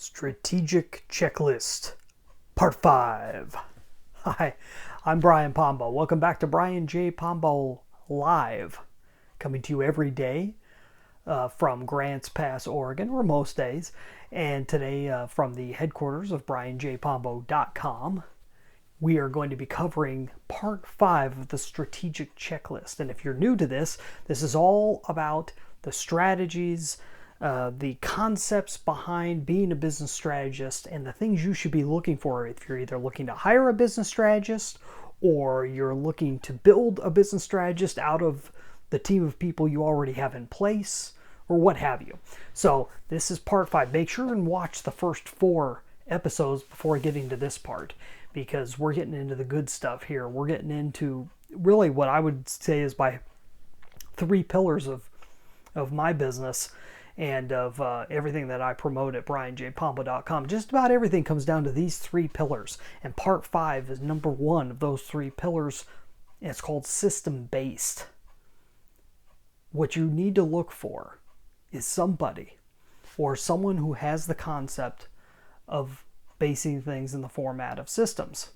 Strategic Checklist, Part 5. Hi, I'm Brian Pombo. Welcome back to Brian J. Pombo Live, coming to you every day from Grants Pass, Oregon, or most days, and today from the headquarters of brianjpombo.com. We are going to be covering Part 5 of the Strategic Checklist. And if you're new to this, this is all about the strategies, the concepts behind being a business strategist, and the things you should be looking for if you're either looking to hire a business strategist or you're looking to build a business strategist out of the team of people you already have in place, or what have you. So this is Part 5. Make sure and watch the first 4 episodes before getting to this part, because we're getting into the good stuff here. We're getting into really what I would say is my 3 pillars of my business and of everything that I promote at brianjpombo.com. Just about everything comes down to these 3 pillars. And Part 5 is number 1 of those 3 pillars. And it's called system-based. What you need to look for is somebody or someone who has the concept of basing things in the format of systems.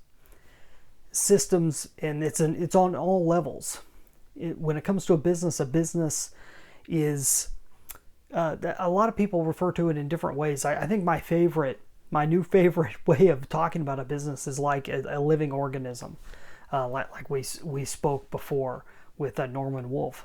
Systems, and it's on all levels. When it comes to a business is a lot of people refer to it in different ways. I think my new favorite way of talking about a business is like a living organism, like we spoke before with Norman Wolfe,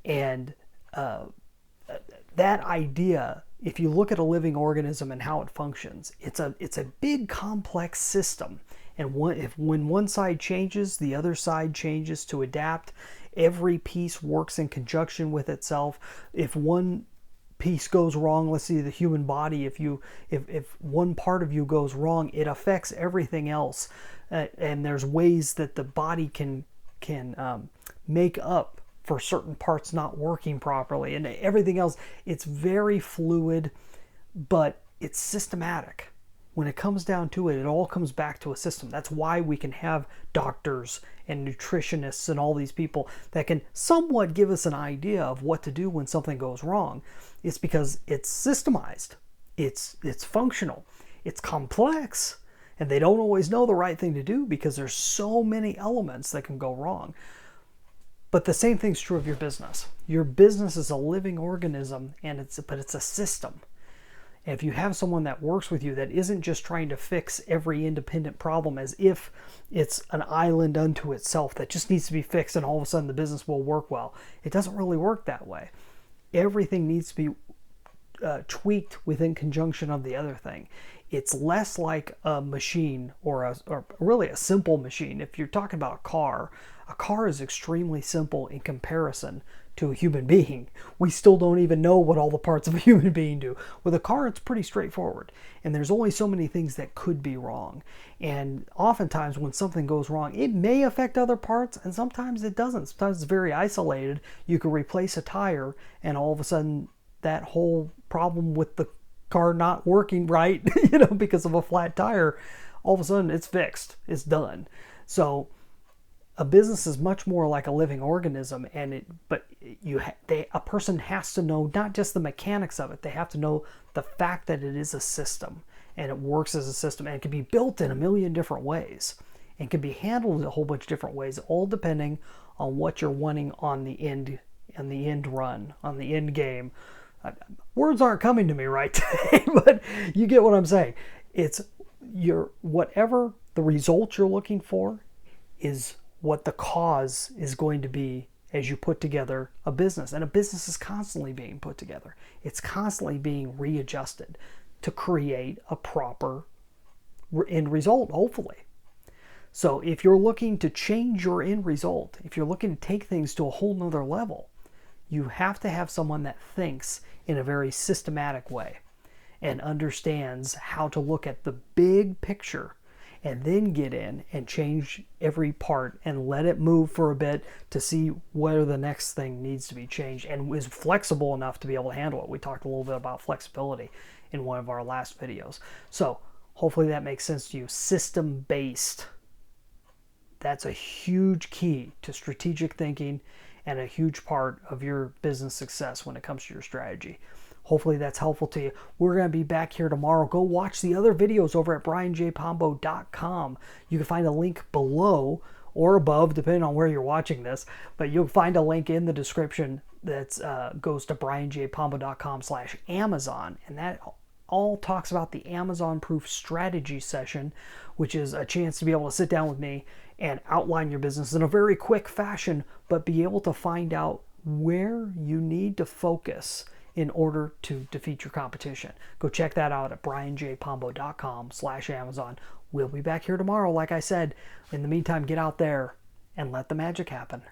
and that idea. If you look at a living organism and how it functions, it's a big complex system, and when one side changes, the other side changes to adapt. Every piece works in conjunction with itself. If one piece goes wrong, let's see the human body, if one part of you goes wrong, it affects everything else, and there's ways that the body can make up for certain parts not working properly, and everything else. It's very fluid, but it's systematic. When it comes down to it, it all comes back to a system. That's why we can have doctors and nutritionists and all these people that can somewhat give us an idea of what to do when something goes wrong. It's because it's systemized. It's functional. It's complex. And they don't always know the right thing to do because there's so many elements that can go wrong. But the same thing's true of your business. Your business is a living organism, but it's a system. And if you have someone that works with you that isn't just trying to fix every independent problem as if it's an island unto itself that just needs to be fixed and all of a sudden the business will work well, it doesn't really work that way. Everything needs to be tweaked within conjunction of the other thing. It's less like a machine or really a simple machine. If you're talking about a car is extremely simple in comparison to a human being. We still don't even know what all the parts of a human being do. With a car, it's pretty straightforward. And there's only so many things that could be wrong. And oftentimes when something goes wrong, it may affect other parts, and sometimes it doesn't. Sometimes it's very isolated. You can replace a tire, and all of a sudden that whole problem with the car not working right, because of a flat tire, all of a sudden it's fixed. It's done. So a business is much more like a living organism, a person has to know not just the mechanics of it. They have to know the fact that it is a system, and it works as a system, and it can be built in a million different ways, and can be handled in a whole bunch of different ways, all depending on what you're wanting on the end run, on the end game. Words aren't coming to me right today, but you get what I'm saying. It's whatever the result you're looking for is what the cause is going to be as you put together a business. And a business is constantly being put together. It's constantly being readjusted to create a proper end result, hopefully. So if you're looking to change your end result, if you're looking to take things to a whole nother level, you have to have someone that thinks in a very systematic way and understands how to look at the big picture, and then get in and change every part and let it move for a bit to see where the next thing needs to be changed, and is flexible enough to be able to handle it. We talked a little bit about flexibility in one of our last videos. So hopefully that makes sense to you. System-based. That's a huge key to strategic thinking and a huge part of your business success when it comes to your strategy. Hopefully that's helpful to you. We're going to be back here tomorrow. Go watch the other videos over at brianjpombo.com. You can find a link below or above, depending on where you're watching this, but you'll find a link in the description that goes to brianjpombo.com/Amazon, and that all talks about the Amazon Proof Strategy session, which is a chance to be able to sit down with me and outline your business in a very quick fashion, but be able to find out where you need to focus in order to defeat your competition. Go check that out at brianjpombo.com/Amazon. We'll be back here tomorrow, like I said. In the meantime, get out there and let the magic happen.